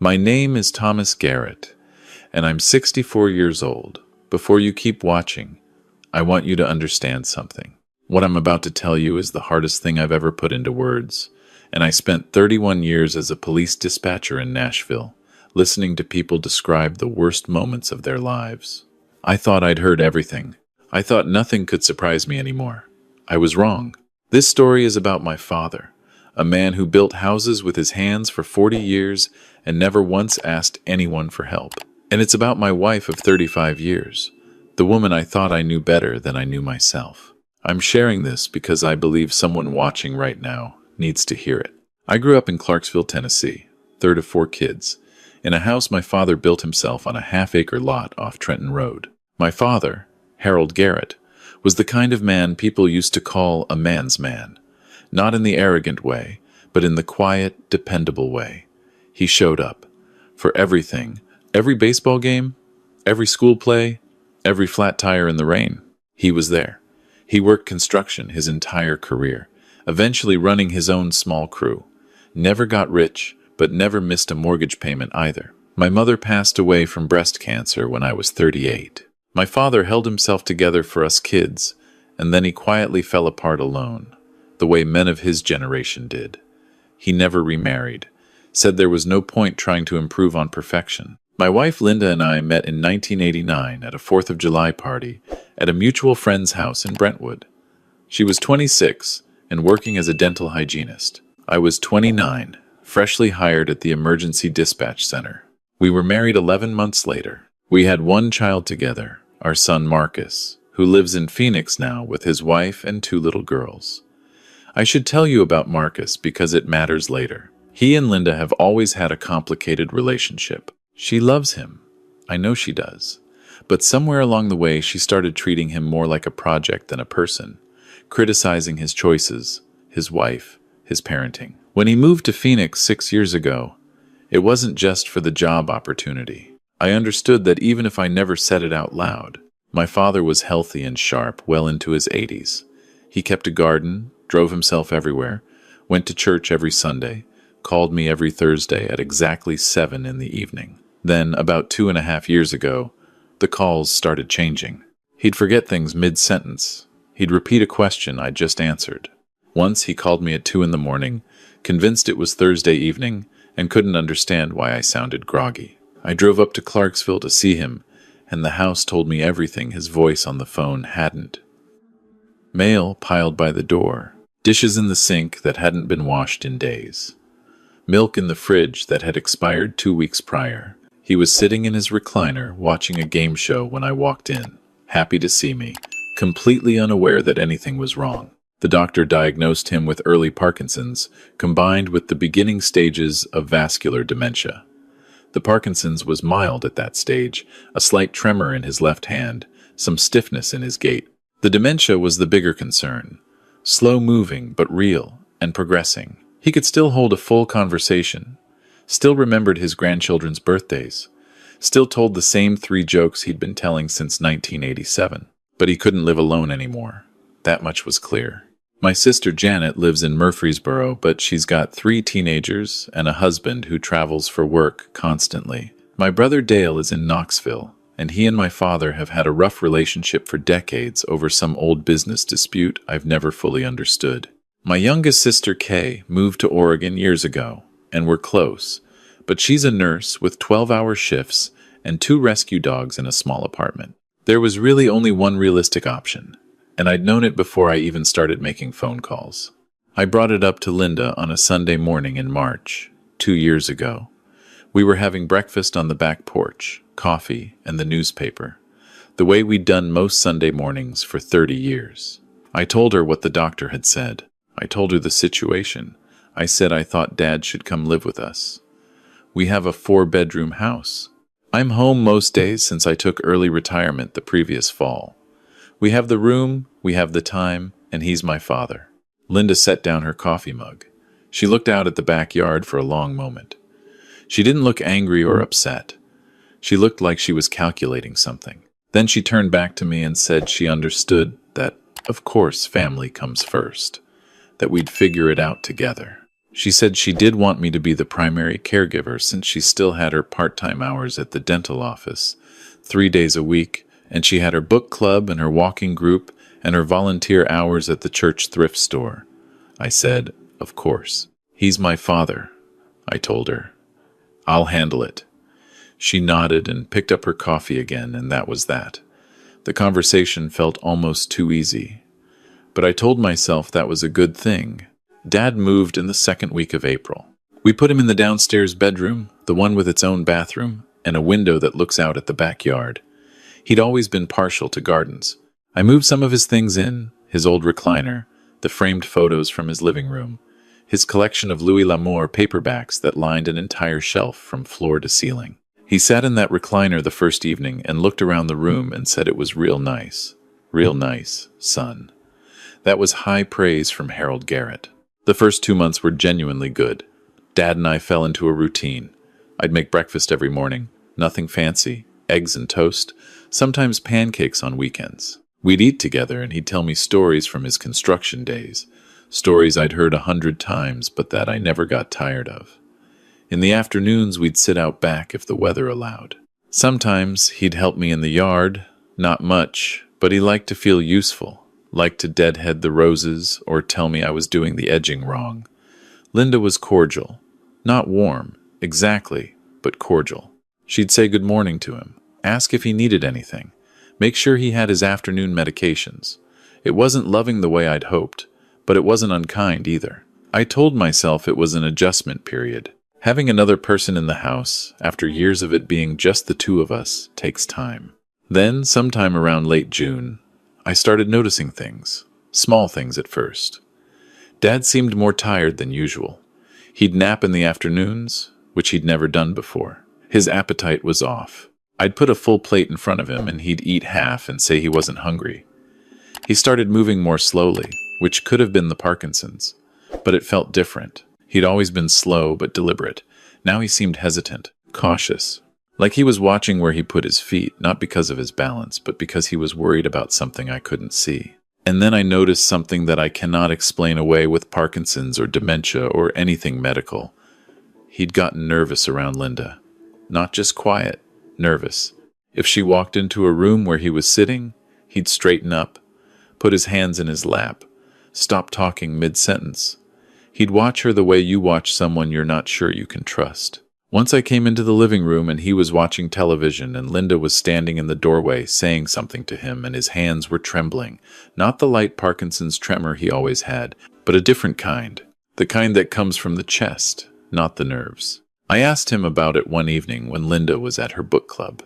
My name is Thomas Garrett, and I'm 64 years old. Before you keep watching, I want you to understand something. What I'm about to tell you is the hardest thing I've ever put into words, and I spent 31 years as a police dispatcher in Nashville, listening to people describe the worst moments of their lives. I thought I'd heard everything. I thought nothing could surprise me anymore. I was wrong. This story is about my father, a man who built houses with his hands for 40 years and never once asked anyone for help. And it's about my wife of 35 years, the woman I thought I knew better than I knew myself. I'm sharing this because I believe someone watching right now needs to hear it. I grew up in Clarksville, Tennessee, third of 4 kids, in a house my father built himself on a half-acre lot off Trenton Road. My father, Harold Garrett, was the kind of man people used to call a man's man. Not in the arrogant way, but in the quiet, dependable way. He showed up. For everything. Every baseball game, every school play, every flat tire in the rain. He was there. He worked construction his entire career, eventually running his own small crew. Never got rich, but never missed a mortgage payment either. My mother passed away from breast cancer when I was 38. My father held himself together for us kids, and then he quietly fell apart alone, the way men of his generation did. He never remarried, said there was no point trying to improve on perfection. My wife Linda and I met in 1989 at a 4th of July party at a mutual friend's house in Brentwood. She was 26 and working as a dental hygienist. I was 29, freshly hired at the emergency dispatch center. We were married 11 months later. We had 1 child together, our son Marcus, who lives in Phoenix now with his wife and 2 little girls. I should tell you about Marcus because it matters later. He and Linda have always had a complicated relationship. She loves him. I know she does. But somewhere along the way, she started treating him more like a project than a person, criticizing his choices, his wife, his parenting. When he moved to Phoenix 6 years ago, it wasn't just for the job opportunity. I understood that even if I never said it out loud, my father was healthy and sharp well into his 80s. He kept a garden, drove himself everywhere, went to church every Sunday, called me every Thursday at exactly 7 in the evening. Then, about 2.5 years ago, the calls started changing. He'd forget things mid-sentence. He'd repeat a question I'd just answered. Once he called me at 2 in the morning, convinced it was Thursday evening, and couldn't understand why I sounded groggy. I drove up to Clarksville to see him, and the house told me everything his voice on the phone hadn't. Mail piled by the door, dishes in the sink that hadn't been washed in days, milk in the fridge that had expired 2 weeks prior. He was sitting in his recliner watching a game show when I walked in, happy to see me, completely unaware that anything was wrong. The doctor diagnosed him with early Parkinson's, combined with the beginning stages of vascular dementia. The Parkinson's was mild at that stage, a slight tremor in his left hand, some stiffness in his gait. The dementia was the bigger concern, slow-moving but real and progressing. He could still hold a full conversation, still remembered his grandchildren's birthdays, still told the same 3 jokes he'd been telling since 1987. But he couldn't live alone anymore. That much was clear. My sister Janet lives in Murfreesboro, but she's got 3 teenagers and a husband who travels for work constantly. My brother Dale is in Knoxville, and he and my father have had a rough relationship for decades over some old business dispute I've never fully understood. My youngest sister Kay moved to Oregon years ago, and we're close, but she's a nurse with 12-hour shifts and 2 rescue dogs in a small apartment. There was really only one realistic option, and I'd known it before I even started making phone calls. I brought it up to Linda on a Sunday morning in March, 2 years ago. We were having breakfast on the back porch, coffee, and the newspaper, the way we'd done most Sunday mornings for 30 years. I told her what the doctor had said. I told her the situation. I said I thought Dad should come live with us. We have a 4-bedroom house. I'm home most days since I took early retirement the previous fall. We have the room, we have the time, and he's my father. Linda set down her coffee mug. She looked out at the backyard for a long moment. She didn't look angry or upset. She looked like she was calculating something. Then she turned back to me and said she understood that, of course, family comes first, that we'd figure it out together. She said she did want me to be the primary caregiver since she still had her part-time hours at the dental office, 3 days a week, and she had her book club and her walking group and her volunteer hours at the church thrift store. I said, of course. He's my father, I told her. I'll handle it. She nodded and picked up her coffee again, and that was that. The conversation felt almost too easy. But I told myself that was a good thing. Dad moved in the second week of April. We put him in the downstairs bedroom, the one with its own bathroom, and a window that looks out at the backyard. He'd always been partial to gardens. I moved some of his things in, his old recliner, the framed photos from his living room, his collection of Louis L'Amour paperbacks that lined an entire shelf from floor to ceiling. He sat in that recliner the first evening and looked around the room and said it was real nice, son. That was high praise from Harold Garrett. The first 2 months were genuinely good. Dad and I fell into a routine. I'd make breakfast every morning, nothing fancy, eggs and toast, sometimes pancakes on weekends. We'd eat together and he'd tell me stories from his construction days, stories I'd heard 100 times but that I never got tired of. In the afternoons we'd sit out back if the weather allowed. Sometimes he'd help me in the yard, not much, but he liked to feel useful. Liked to deadhead the roses or tell me I was doing the edging wrong. Linda was cordial. Not warm, exactly, but cordial. She'd say good morning to him, ask if he needed anything, make sure he had his afternoon medications. It wasn't loving the way I'd hoped, but it wasn't unkind either. I told myself it was an adjustment period. Having another person in the house, after years of it being just the two of us, takes time. Then, sometime around late June, I started noticing things, small things at first. Dad seemed more tired than usual. He'd nap in the afternoons, which he'd never done before. His appetite was off. I'd put a full plate in front of him and he'd eat half and say he wasn't hungry. He started moving more slowly, which could have been the Parkinson's, but it felt different. He'd always been slow but deliberate. Now he seemed hesitant, cautious. Like he was watching where he put his feet, not because of his balance, but because he was worried about something I couldn't see. And then I noticed something that I cannot explain away with Parkinson's or dementia or anything medical. He'd gotten nervous around Linda. Not just quiet, nervous. If she walked into a room where he was sitting, he'd straighten up, put his hands in his lap, stop talking mid-sentence. He'd watch her the way you watch someone you're not sure you can trust. Once I came into the living room and he was watching television and Linda was standing in the doorway saying something to him and his hands were trembling. Not the light Parkinson's tremor he always had, but a different kind. The kind that comes from the chest, not the nerves. I asked him about it one evening when Linda was at her book club.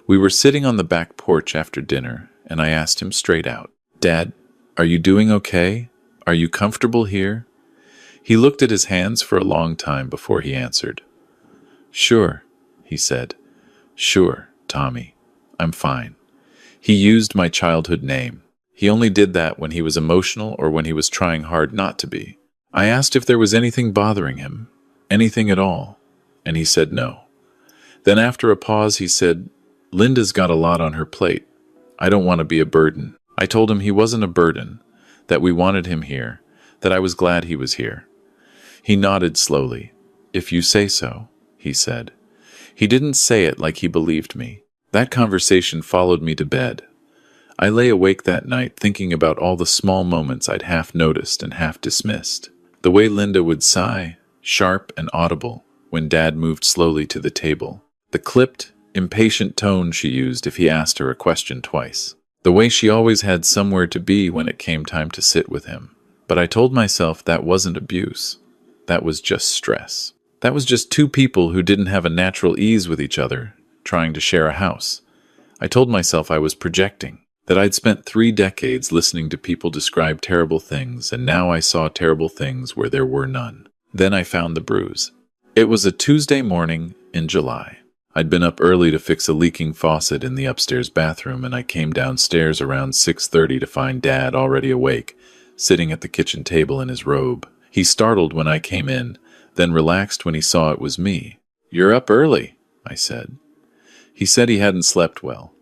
We were sitting on the back porch after dinner and I asked him straight out, "Dad, are you doing okay? Are you comfortable here?" He looked at his hands for a long time before he answered. "Sure," he said. "Sure, Tommy. I'm fine." He used my childhood name. He only did that when he was emotional or when he was trying hard not to be. I asked if there was anything bothering him, anything at all, and he said no. Then after a pause he said, "Linda's got a lot on her plate. I don't want to be a burden." I told him he wasn't a burden, that we wanted him here, that I was glad he was here. He nodded slowly. "If you say so," he said. He didn't say it like he believed me. That conversation followed me to bed. I lay awake that night thinking about all the small moments I'd half noticed and half dismissed. The way Linda would sigh, sharp and audible, when Dad moved slowly to the table. The clipped, impatient tone she used if he asked her a question twice. The way she always had somewhere to be when it came time to sit with him. But I told myself that wasn't abuse. That was just stress. That was just two people who didn't have a natural ease with each other, trying to share a house. I told myself I was projecting, that I'd spent 3 decades listening to people describe terrible things, and now I saw terrible things where there were none. Then I found the bruise. It was a Tuesday morning in July. I'd been up early to fix a leaking faucet in the upstairs bathroom, and I came downstairs around 6:30 to find Dad already awake, sitting at the kitchen table in his robe. He startled when I came in, then relaxed when he saw it was me. "You're up early," I said. He said he hadn't slept well.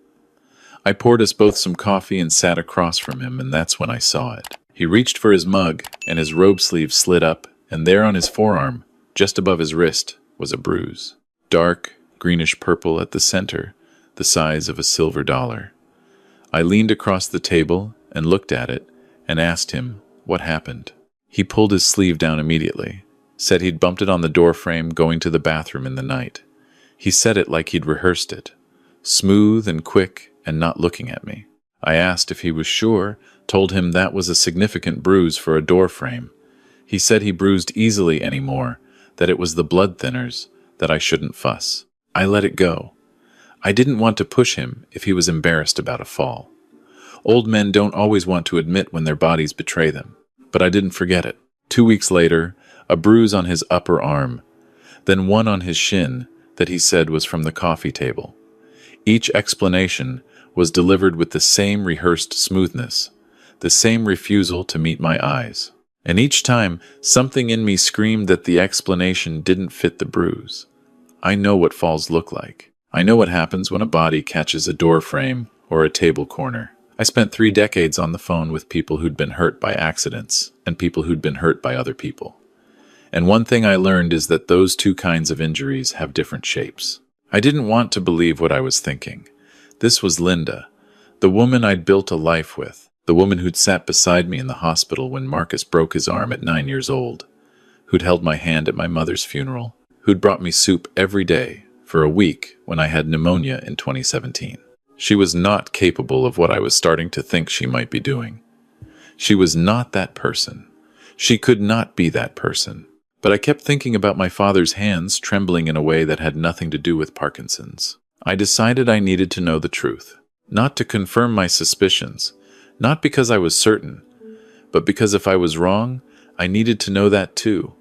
I poured us both some coffee and sat across from him, and that's when I saw it. He reached for his mug, and his robe sleeve slid up, and there on his forearm, just above his wrist, was a bruise. Dark, greenish-purple at the center, the size of a silver dollar. I leaned across the table and looked at it and asked him what happened. He pulled his sleeve down immediately, said he'd bumped it on the door frame going to the bathroom in the night. He said it like he'd rehearsed it, smooth and quick and not looking at me. I asked if he was sure, told him that was a significant bruise for a door frame. He said he bruised easily anymore, that it was the blood thinners, that I shouldn't fuss. I let it go. I didn't want to push him if he was embarrassed about a fall. Old men don't always want to admit when their bodies betray them. But I didn't forget it. 2 weeks later, a bruise on his upper arm, then one on his shin that he said was from the coffee table. Each explanation was delivered with the same rehearsed smoothness, the same refusal to meet my eyes. And each time, something in me screamed that the explanation didn't fit the bruise. I know what falls look like. I know what happens when a body catches a door frame or a table corner. I spent 3 decades on the phone with people who'd been hurt by accidents and people who'd been hurt by other people. And one thing I learned is that those 2 kinds of injuries have different shapes. I didn't want to believe what I was thinking. This was Linda, the woman I'd built a life with, the woman who'd sat beside me in the hospital when Marcus broke his arm at 9 years old, who'd held my hand at my mother's funeral, who'd brought me soup every day for a week when I had pneumonia in 2017. She was not capable of what I was starting to think she might be doing. She was not that person. She could not be that person. But I kept thinking about my father's hands trembling in a way that had nothing to do with Parkinson's. I decided I needed to know the truth, not to confirm my suspicions, not because I was certain, but because if I was wrong, I needed to know that too.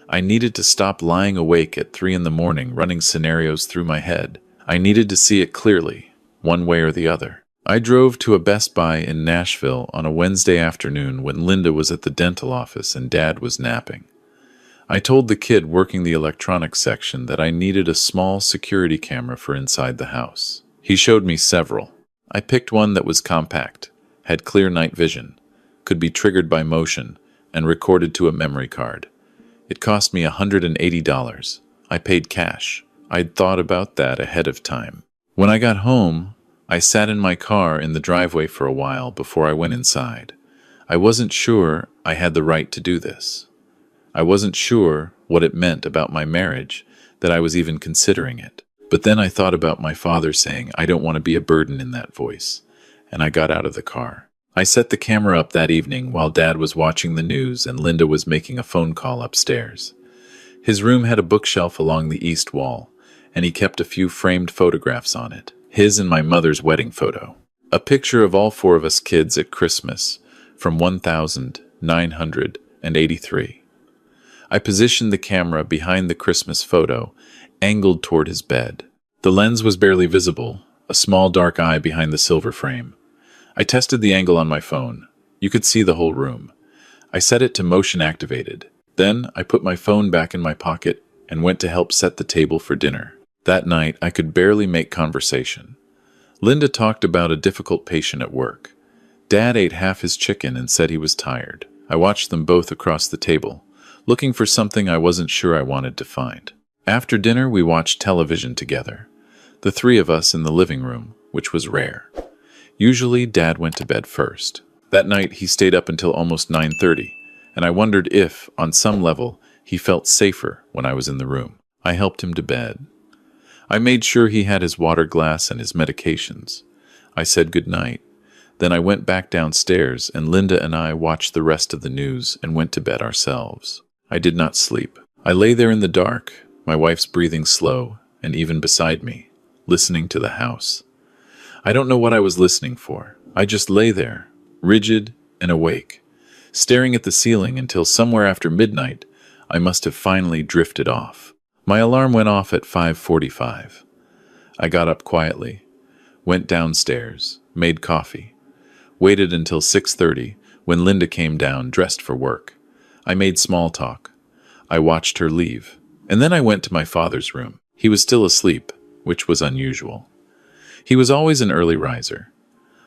I needed to stop lying awake at 3 a.m. running scenarios through my head. I needed to see it clearly, one way or the other. I drove to a Best Buy in Nashville on a Wednesday afternoon when Linda was at the dental office and Dad was napping. I told the kid working the electronics section that I needed a small security camera for inside the house. He showed me several. I picked one that was compact, had clear night vision, could be triggered by motion, and recorded to a memory card. It cost me $180. I paid cash. I'd thought about that ahead of time. When I got home, I sat in my car in the driveway for a while before I went inside. I wasn't sure I had the right to do this. I wasn't sure what it meant about my marriage, that I was even considering it. But then I thought about my father saying, I don't want to be a burden in that voice, and I got out of the car. I set the camera up that evening while Dad was watching the news and Linda was making a phone call upstairs. His room had a bookshelf along the east wall, and he kept a few framed photographs on it, his and my mother's wedding photo. A picture of all 4 of us kids at Christmas from 1983. I positioned the camera behind the Christmas photo, angled toward his bed. The lens was barely visible, a small dark eye behind the silver frame. I tested the angle on my phone. You could see the whole room. I set it to motion activated. Then I put my phone back in my pocket and went to help set the table for dinner. That night, I could barely make conversation. Linda talked about a difficult patient at work. Dad ate half his chicken and said he was tired. I watched them both across the table, looking for something I wasn't sure I wanted to find. After dinner, we watched television together, the 3 of us in the living room, which was rare. Usually, Dad went to bed first. That night, he stayed up until almost 9:30, and I wondered if, on some level, he felt safer when I was in the room. I helped him to bed. I made sure he had his water glass and his medications. I said goodnight. Then I went back downstairs, and Linda and I watched the rest of the news and went to bed ourselves. I did not sleep. I lay there in the dark, my wife's breathing slow, and even beside me, listening to the house. I don't know what I was listening for. I just lay there, rigid and awake, staring at the ceiling until somewhere after midnight, I must have finally drifted off. My alarm went off at 5:45. I got up quietly, went downstairs, made coffee, waited until 6:30 when Linda came down dressed for work. I made small talk. I watched her leave. And then I went to my father's room. He was still asleep, which was unusual. He was always an early riser.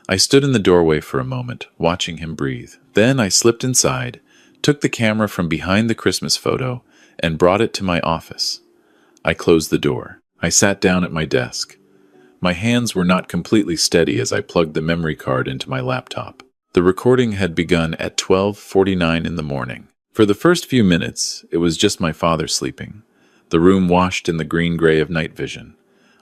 I stood in the doorway for a moment, watching him breathe. Then I slipped inside, took the camera from behind the Christmas photo, and brought it to my office. I closed the door. I sat down at my desk. My hands were not completely steady as I plugged the memory card into my laptop. The recording had begun at 12:49 in the morning. For the first few minutes, it was just my father sleeping, the room washed in the green-gray of night vision.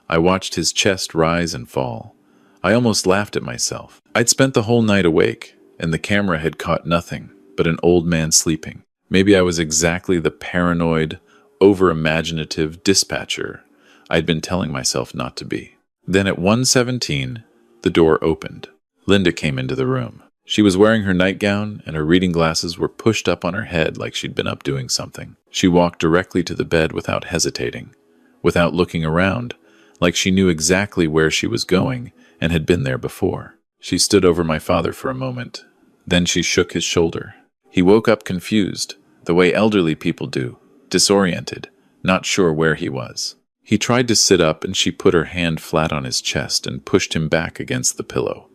I watched his chest rise and fall. I almost laughed at myself. I'd spent the whole night awake, and the camera had caught nothing but an old man sleeping. Maybe I was exactly the paranoid, over-imaginative dispatcher I'd been telling myself not to be. Then at 1:17, the door opened. Linda came into the room. She was wearing her nightgown, and her reading glasses were pushed up on her head like she'd been up doing something. She walked directly to the bed without hesitating, without looking around, like she knew exactly where she was going and had been there before. She stood over my father for a moment. Then she shook his shoulder. He woke up confused, the way elderly people do, disoriented, not sure where he was. He tried to sit up, and she put her hand flat on his chest and pushed him back against the pillow.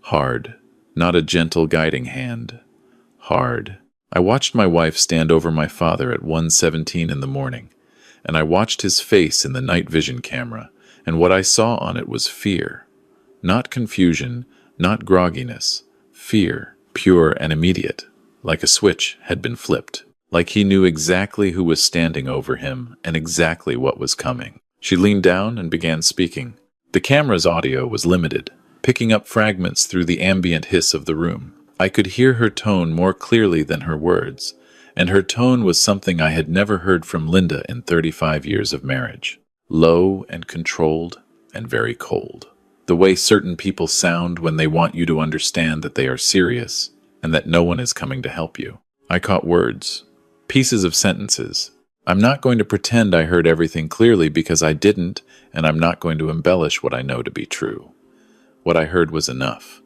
Hard. Not a gentle guiding hand. Hard. I watched my wife stand over my father at 1:17 in the morning, and I watched his face in the night vision camera, and what I saw on it was fear. Not confusion, not grogginess. Fear, pure and immediate, like a switch had been flipped, like he knew exactly who was standing over him and exactly what was coming. She leaned down and began speaking. The camera's audio was limited, picking up fragments through the ambient hiss of the room. I could hear her tone more clearly than her words, and her tone was something I had never heard from Linda in 35 years of marriage. Low and controlled and very cold. The way certain people sound when they want you to understand that they are serious and that no one is coming to help you. I caught words, pieces of sentences. I'm not going to pretend I heard everything clearly because I didn't, and I'm not going to embellish what I know to be true. What I heard was enough.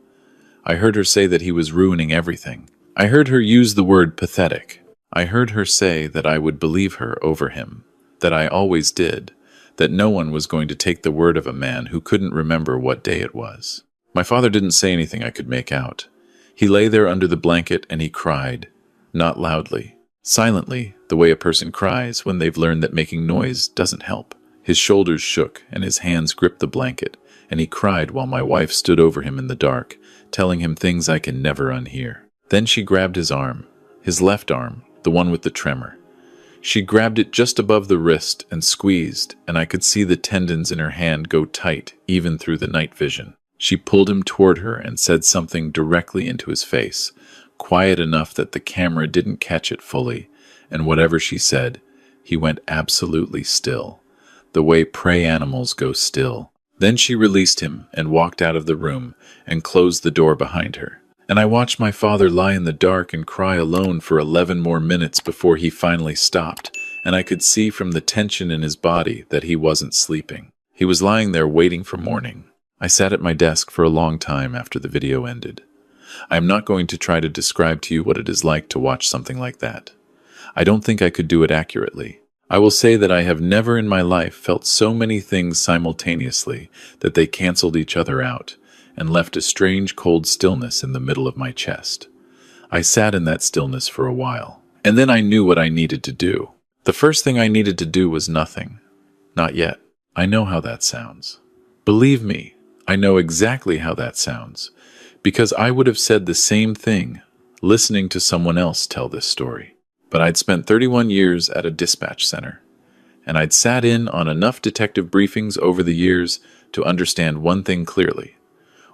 I heard her say that he was ruining everything. I heard her use the word pathetic. I heard her say that I would believe her over him, that I always did, that no one was going to take the word of a man who couldn't remember what day it was. My father didn't say anything I could make out. He lay there under the blanket and he cried, not loudly, silently, the way a person cries when they've learned that making noise doesn't help. His shoulders shook and his hands gripped the blanket, and he cried while my wife stood over him in the dark, telling him things I can never unhear. Then she grabbed his arm, his left arm, the one with the tremor. She grabbed it just above the wrist and squeezed, and I could see the tendons in her hand go tight, even through the night vision. She pulled him toward her and said something directly into his face, quiet enough that the camera didn't catch it fully, and whatever she said, he went absolutely still, the way prey animals go still. Then she released him and walked out of the room and closed the door behind her. And I watched my father lie in the dark and cry alone for 11 more minutes before he finally stopped, and I could see from the tension in his body that he wasn't sleeping. He was lying there waiting for morning. I sat at my desk for a long time after the video ended. I am not going to try to describe to you what it is like to watch something like that. I don't think I could do it accurately. I will say that I have never in my life felt so many things simultaneously that they canceled each other out and left a strange cold stillness in the middle of my chest. I sat in that stillness for a while, and then I knew what I needed to do. The first thing I needed to do was nothing. Not yet. I know how that sounds. Believe me, I know exactly how that sounds, because I would have said the same thing listening to someone else tell this story. But I'd spent 31 years at a dispatch center, and I'd sat in on enough detective briefings over the years to understand one thing clearly.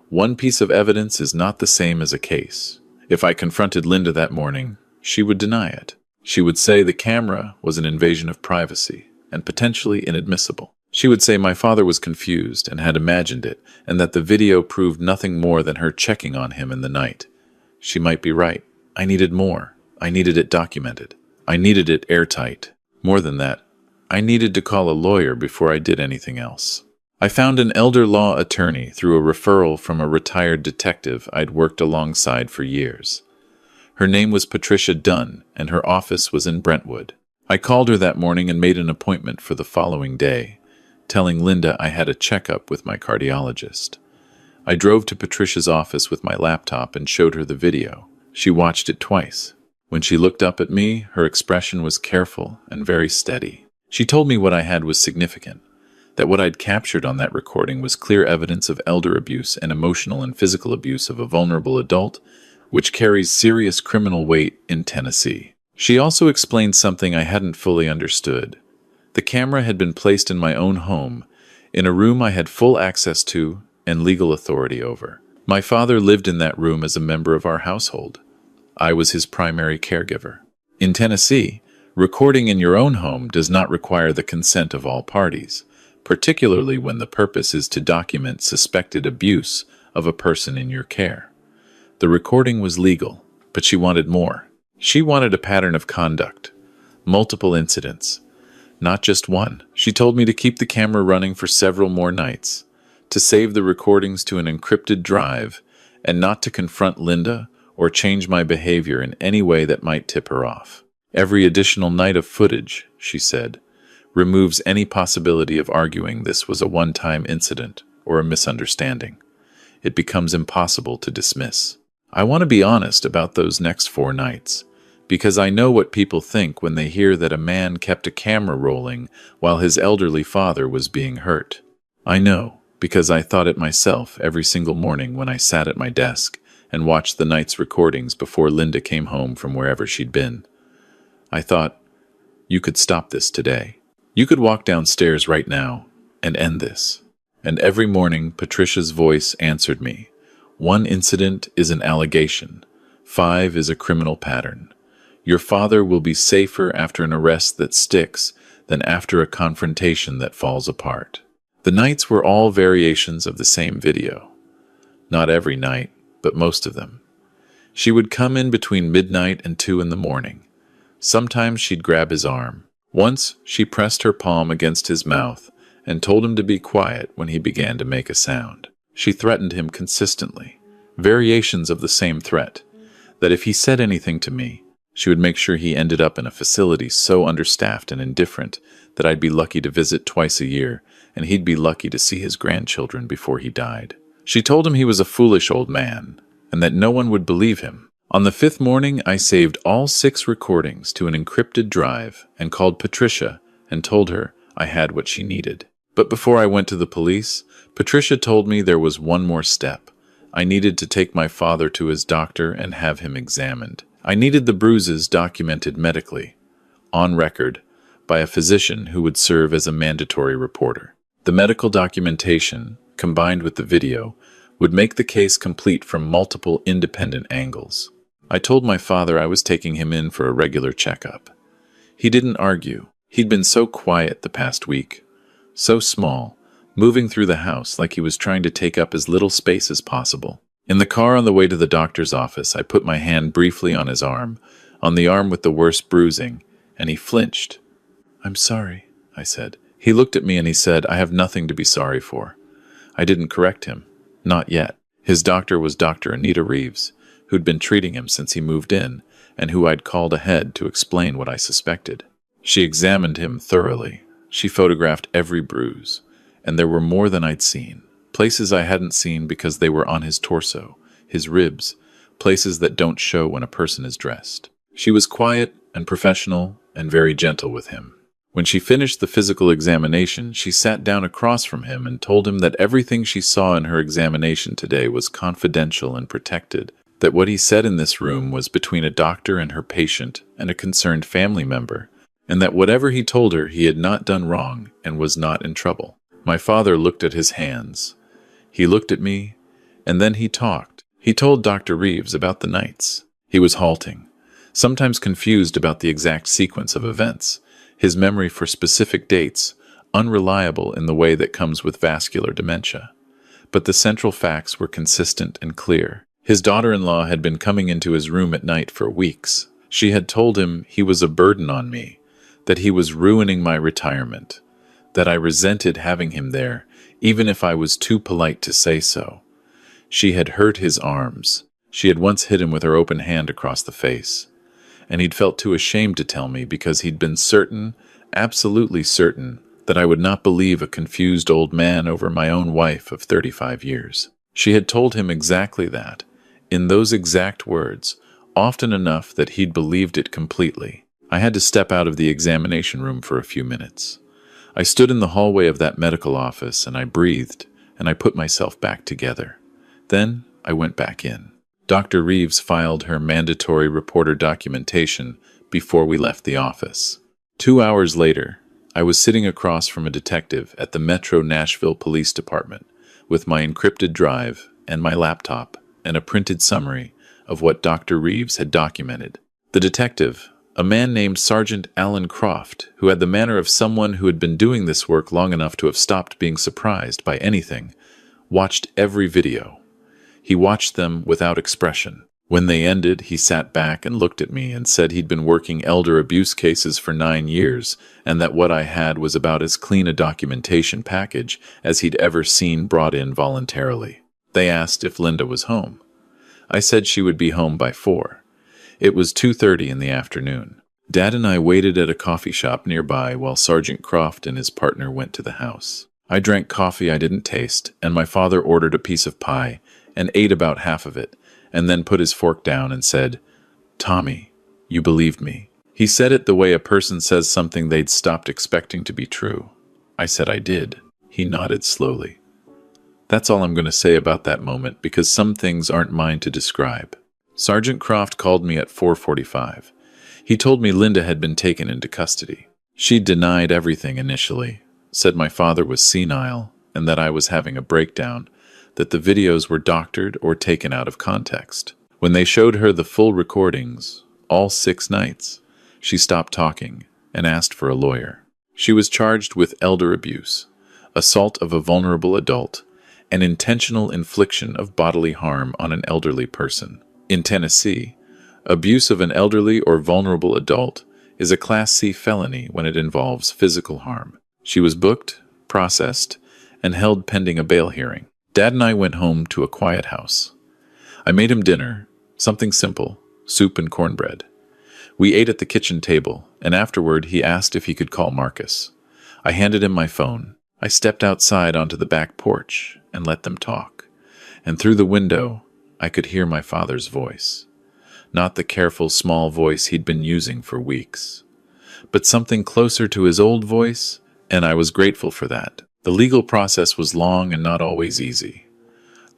One piece of evidence is not the same as a case. If I confronted Linda that morning, she would deny it. She would say the camera was an invasion of privacy and potentially inadmissible. She would say my father was confused and had imagined it, and that the video proved nothing more than her checking on him in the night. She might be right. I needed more. I needed it documented. I needed it airtight. More than that, I needed to call a lawyer before I did anything else. I found an elder law attorney through a referral from a retired detective I'd worked alongside for years. Her name was Patricia Dunn, and her office was in Brentwood. I called her that morning and made an appointment for the following day, telling Linda I had a checkup with my cardiologist. I drove to Patricia's office with my laptop and showed her the video. She watched it twice. When she looked up at me, her expression was careful and very steady. She told me what I had was significant, that what I'd captured on that recording was clear evidence of elder abuse and emotional and physical abuse of a vulnerable adult, which carries serious criminal weight in Tennessee. She also explained something I hadn't fully understood. The camera had been placed in my own home, in a room I had full access to and legal authority over. My father lived in that room as a member of our household. I was his primary caregiver. In Tennessee, recording in your own home does not require the consent of all parties, particularly when the purpose is to document suspected abuse of a person in your care. The recording was legal, but she wanted more. She wanted a pattern of conduct, multiple incidents, not just one. She told me to keep the camera running for several more nights, to save the recordings to an encrypted drive, and not to confront Linda or change my behavior in any way that might tip her off. Every additional night of footage, she said, removes any possibility of arguing this was a one-time incident or a misunderstanding. It becomes impossible to dismiss. I want to be honest about those next 4 nights, because I know what people think when they hear that a man kept a camera rolling while his elderly father was being hurt. I know, because I thought it myself every single morning when I sat at my desk and watched the night's recordings before Linda came home from wherever she'd been. I thought, you could stop this today. You could walk downstairs right now and end this. And every morning, Patricia's voice answered me. 1 incident is an allegation. 5 is a criminal pattern. Your father will be safer after an arrest that sticks than after a confrontation that falls apart. The nights were all variations of the same video. Not every night, but most of them. She would come in between midnight and 2 in the morning. Sometimes she'd grab his arm. Once, she pressed her palm against his mouth and told him to be quiet when he began to make a sound. She threatened him consistently, variations of the same threat, that if he said anything to me, she would make sure he ended up in a facility so understaffed and indifferent that I'd be lucky to visit twice a year, and he'd be lucky to see his grandchildren before he died. She told him he was a foolish old man, and that no one would believe him. On the 5th morning, I saved all 6 recordings to an encrypted drive and called Patricia and told her I had what she needed. But before I went to the police, Patricia told me there was one more step. I needed to take my father to his doctor and have him examined. I needed the bruises documented medically, on record, by a physician who would serve as a mandatory reporter. The medical documentation, combined with the video, would make the case complete from multiple independent angles. I told my father I was taking him in for a regular checkup. He didn't argue. He'd been so quiet the past week, so small, moving through the house like he was trying to take up as little space as possible. In the car on the way to the doctor's office, I put my hand briefly on his arm, on the arm with the worst bruising, and he flinched. "I'm sorry," I said. He looked at me and he said, "I have nothing to be sorry for." I didn't correct him. Not yet. His doctor was Dr. Anita Reeves, who'd been treating him since he moved in, and who I'd called ahead to explain what I suspected. She examined him thoroughly. She photographed every bruise, and there were more than I'd seen. Places I hadn't seen because they were on his torso, his ribs, places that don't show when a person is dressed. She was quiet and professional and very gentle with him. When she finished the physical examination, she sat down across from him and told him that everything she saw in her examination today was confidential and protected, that what he said in this room was between a doctor and her patient and a concerned family member, and that whatever he told her he had not done wrong and was not in trouble. My father looked at his hands. He looked at me, and then he talked. He told Dr. Reeves about the nights. He was halting, sometimes confused about the exact sequence of events, his memory for specific dates, unreliable in the way that comes with vascular dementia. But the central facts were consistent and clear. His daughter-in-law had been coming into his room at night for weeks. She had told him he was a burden on me, that he was ruining my retirement, that I resented having him there, even if I was too polite to say so. She had hurt his arms. She had once hit him with her open hand across the face. And he'd felt too ashamed to tell me because he'd been certain, absolutely certain, that I would not believe a confused old man over my own wife of 35 years. She had told him exactly that, in those exact words, often enough that he'd believed it completely. I had to step out of the examination room for a few minutes. I stood in the hallway of that medical office, and I breathed, and I put myself back together. Then I went back in. Dr. Reeves filed her mandatory reporter documentation before we left the office. 2 hours later, I was sitting across from a detective at the Metro Nashville Police Department with my encrypted drive and my laptop and a printed summary of what Dr. Reeves had documented. The detective, a man named Sergeant Alan Croft, who had the manner of someone who had been doing this work long enough to have stopped being surprised by anything, watched every video. He watched them without expression. When they ended, he sat back and looked at me and said he'd been working elder abuse cases for 9 years and that what I had was about as clean a documentation package as he'd ever seen brought in voluntarily. They asked if Linda was home. I said she would be home by 4. It was 2:30 in the afternoon. Dad and I waited at a coffee shop nearby while Sergeant Croft and his partner went to the house. I drank coffee I didn't taste, and my father ordered a piece of pie and ate about half of it, and then put his fork down and said, "Tommy, you believed me." He said it the way a person says something they'd stopped expecting to be true. I said I did. He nodded slowly. That's all I'm going to say about that moment, because some things aren't mine to describe. Sergeant Croft called me at 4:45. He told me Linda had been taken into custody. She denied everything initially, said my father was senile and that I was having a breakdown, that the videos were doctored or taken out of context. When they showed her the full recordings, all 6 nights, she stopped talking and asked for a lawyer. She was charged with elder abuse, assault of a vulnerable adult, and intentional infliction of bodily harm on an elderly person. In Tennessee, abuse of an elderly or vulnerable adult is a Class C felony when it involves physical harm. She was booked, processed, and held pending a bail hearing. Dad and I went home to a quiet house. I made him dinner, something simple, soup and cornbread. We ate at the kitchen table, and afterward he asked if he could call Marcus. I handed him my phone. I stepped outside onto the back porch and let them talk. And through the window, I could hear my father's voice. Not the careful, small voice he'd been using for weeks, but something closer to his old voice, and I was grateful for that. The legal process was long and not always easy.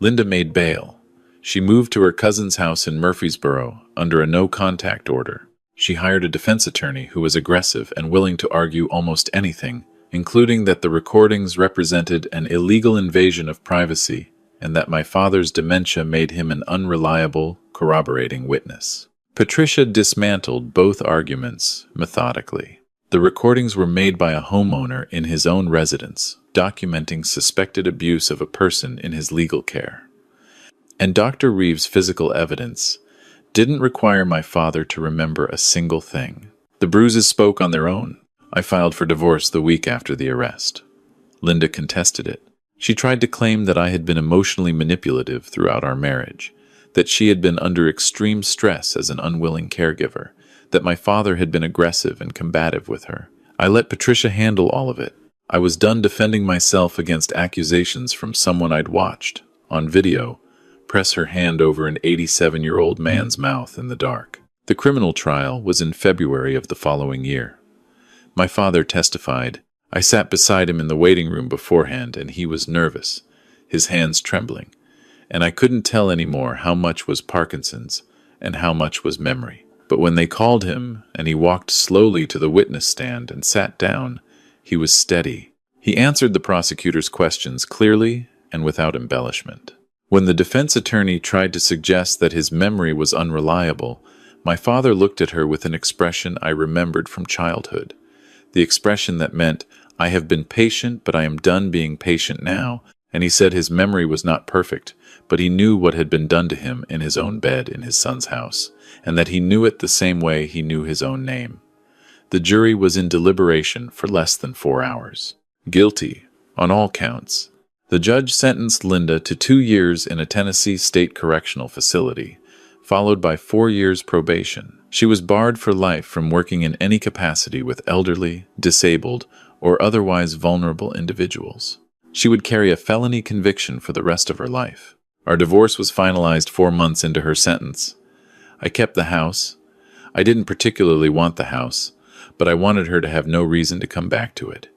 Linda made bail. She moved to her cousin's house in Murfreesboro under a no-contact order. She hired a defense attorney who was aggressive and willing to argue almost anything, including that the recordings represented an illegal invasion of privacy and that my father's dementia made him an unreliable, corroborating witness. Patricia dismantled both arguments methodically. The recordings were made by a homeowner in his own residence, documenting suspected abuse of a person in his legal care. And Dr. Reeves' physical evidence didn't require my father to remember a single thing. The bruises spoke on their own. I filed for divorce the week after the arrest. Linda contested it. She tried to claim that I had been emotionally manipulative throughout our marriage, that she had been under extreme stress as an unwilling caregiver, that my father had been aggressive and combative with her. I let Patricia handle all of it. I was done defending myself against accusations from someone I'd watched, on video, press her hand over an 87-year-old man's mouth in the dark. The criminal trial was in February of the following year. My father testified. I sat beside him in the waiting room beforehand, and he was nervous, his hands trembling, and I couldn't tell anymore how much was Parkinson's and how much was memory. But when they called him, and he walked slowly to the witness stand and sat down, he was steady. He answered the prosecutor's questions clearly and without embellishment. When the defense attorney tried to suggest that his memory was unreliable, my father looked at her with an expression I remembered from childhood. The expression that meant, "I have been patient, but I am done being patient now," and he said his memory was not perfect, but he knew what had been done to him in his own bed in his son's house, and that he knew it the same way he knew his own name. The jury was in deliberation for less than 4 hours. Guilty, on all counts. The judge sentenced Linda to 2 years in a Tennessee State Correctional Facility, followed by 4 years probation. She was barred for life from working in any capacity with elderly, disabled, or otherwise vulnerable individuals. She would carry a felony conviction for the rest of her life. Our divorce was finalized 4 months into her sentence. I kept the house. I didn't particularly want the house, but I wanted her to have no reason to come back to it.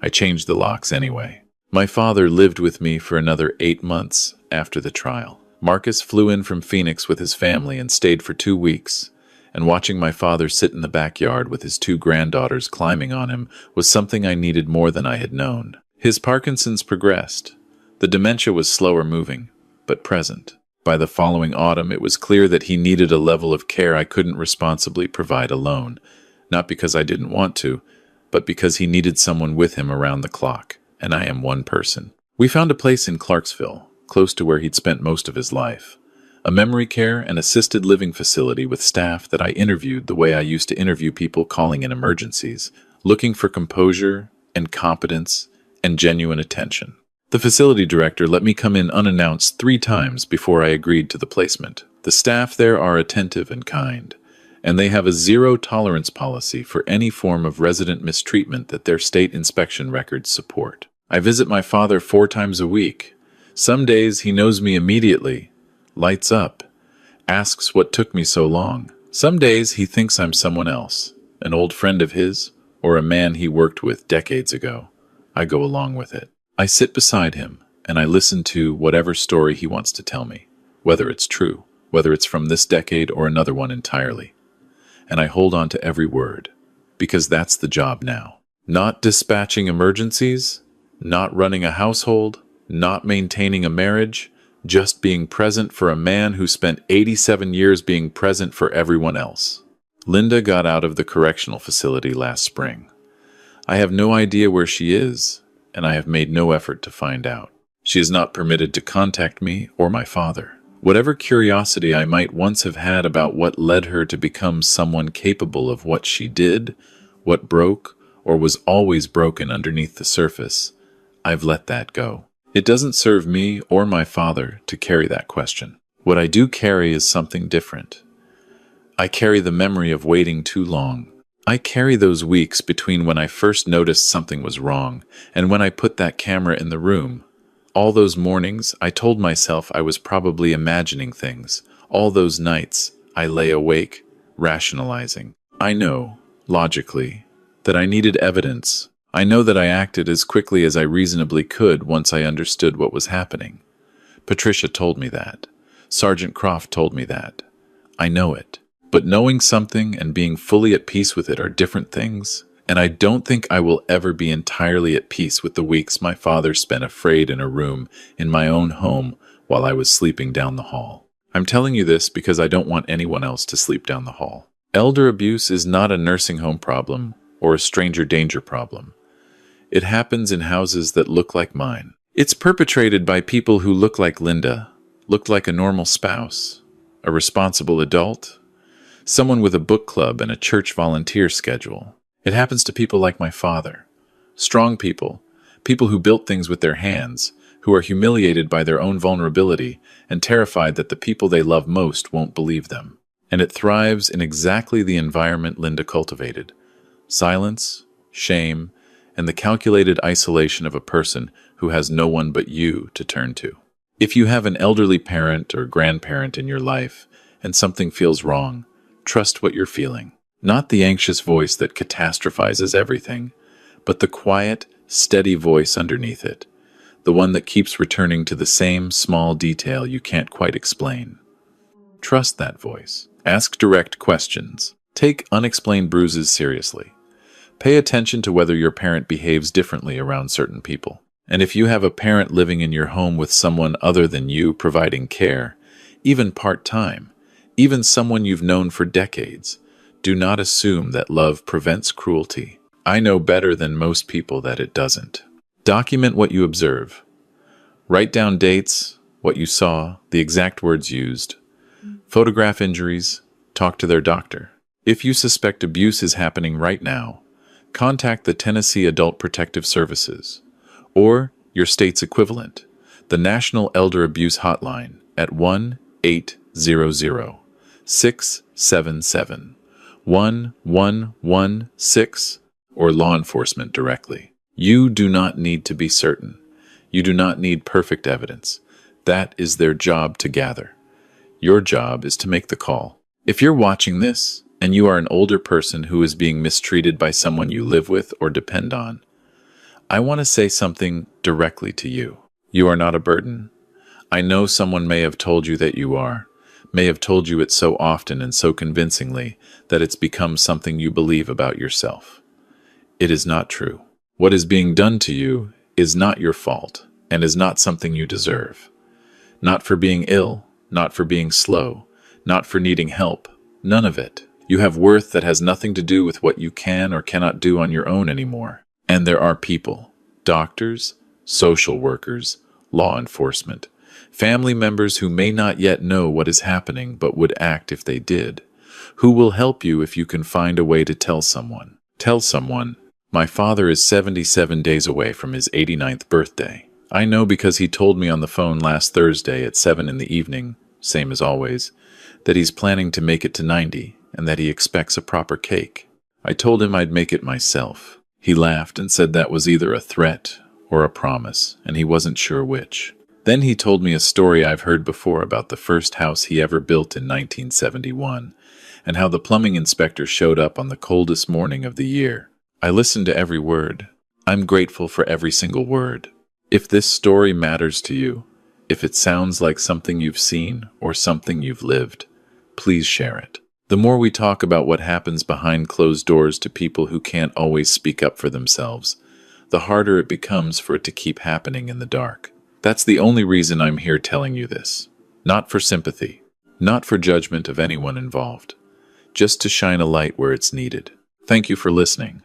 I changed the locks anyway. My father lived with me for another 8 months after the trial. Marcus flew in from Phoenix with his family and stayed for 2 weeks, and watching my father sit in the backyard with his 2 granddaughters climbing on him was something I needed more than I had known. His Parkinson's progressed. The dementia was slower moving, but present. By the following autumn, it was clear that he needed a level of care I couldn't responsibly provide alone, not because I didn't want to, but because he needed someone with him around the clock, and I am one person. We found a place in Clarksville, close to where he'd spent most of his life. A memory care and assisted living facility with staff that I interviewed the way I used to interview people calling in emergencies, looking for composure and competence and genuine attention. The facility director let me come in unannounced 3 times before I agreed to the placement. The staff there are attentive and kind, and they have a zero-tolerance policy for any form of resident mistreatment that their state inspection records support. I visit my father 4 times a week. Some days he knows me immediately, lights up, asks what took me so long. Some days he thinks I'm someone else, an old friend of his, or a man he worked with decades ago. I go along with it. I sit beside him, and I listen to whatever story he wants to tell me, whether it's true, whether it's from this decade or another one entirely. And I hold on to every word, because that's the job now. Not dispatching emergencies, not running a household, not maintaining a marriage, just being present for a man who spent 87 years being present for everyone else. Linda got out of the correctional facility last spring. I have no idea where she is, and I have made no effort to find out. She is not permitted to contact me or my father. Whatever curiosity I might once have had about what led her to become someone capable of what she did, what broke, or was always broken underneath the surface, I've let that go. It doesn't serve me or my father to carry that question. What I do carry is something different. I carry the memory of waiting too long. I carry those weeks between when I first noticed something was wrong and when I put that camera in the room. All those mornings, I told myself I was probably imagining things. All those nights, I lay awake, rationalizing. I know, logically, that I needed evidence. I know that I acted as quickly as I reasonably could once I understood what was happening. Patricia told me that. Sergeant Croft told me that. I know it. But knowing something and being fully at peace with it are different things, and I don't think I will ever be entirely at peace with the weeks my father spent afraid in a room in my own home while I was sleeping down the hall. I'm telling you this because I don't want anyone else to sleep down the hall. Elder abuse is not a nursing home problem or a stranger danger problem. It happens in houses that look like mine. It's perpetrated by people who look like Linda, looked like a normal spouse, a responsible adult, someone with a book club and a church volunteer schedule. It happens to people like my father. Strong people, people who built things with their hands, who are humiliated by their own vulnerability and terrified that the people they love most won't believe them. And it thrives in exactly the environment Linda cultivated. Silence, shame, and the calculated isolation of a person who has no one but you to turn to. If you have an elderly parent or grandparent in your life and something feels wrong, trust what you're feeling. Not the anxious voice that catastrophizes everything, but the quiet, steady voice underneath it, the one that keeps returning to the same small detail you can't quite explain. Trust that voice. Ask direct questions. Take unexplained bruises seriously. Pay attention to whether your parent behaves differently around certain people. And if you have a parent living in your home with someone other than you providing care, even part-time, even someone you've known for decades, do not assume that love prevents cruelty. I know better than most people that it doesn't. Document what you observe. Write down dates, what you saw, the exact words used. Photograph injuries. Talk to their doctor. If you suspect abuse is happening right now, contact the Tennessee Adult Protective Services or your state's equivalent, the National Elder Abuse Hotline at 1-800-677-1116 or law enforcement directly. You do not need to be certain. You do not need perfect evidence. That is their job to gather. Your job is to make the call. If you're watching this and you are an older person who is being mistreated by someone you live with or depend on, I want to say something directly to you. You are not a burden. I know someone may have told you that you are, may have told you it so often and so convincingly that it's become something you believe about yourself. It is not true. What is being done to you is not your fault and is not something you deserve. Not for being ill, not for being slow, not for needing help, none of it. You have worth that has nothing to do with what you can or cannot do on your own anymore. And there are people, doctors, social workers, law enforcement, family members who may not yet know what is happening but would act if they did, who will help you if you can find a way to tell someone. Tell someone, my father is 77 days away from his 89th birthday. I know because he told me on the phone last Thursday at 7 in the evening, same as always, that he's planning to make it to 90 and that he expects a proper cake. I told him I'd make it myself. He laughed and said that was either a threat or a promise, and he wasn't sure which. Then he told me a story I've heard before about the first house he ever built in 1971, and how the plumbing inspector showed up on the coldest morning of the year. I listened to every word. I'm grateful for every single word. If this story matters to you, if it sounds like something you've seen or something you've lived, please share it. The more we talk about what happens behind closed doors to people who can't always speak up for themselves, the harder it becomes for it to keep happening in the dark. That's the only reason I'm here telling you this. Not for sympathy, not for judgment of anyone involved, just to shine a light where it's needed. Thank you for listening.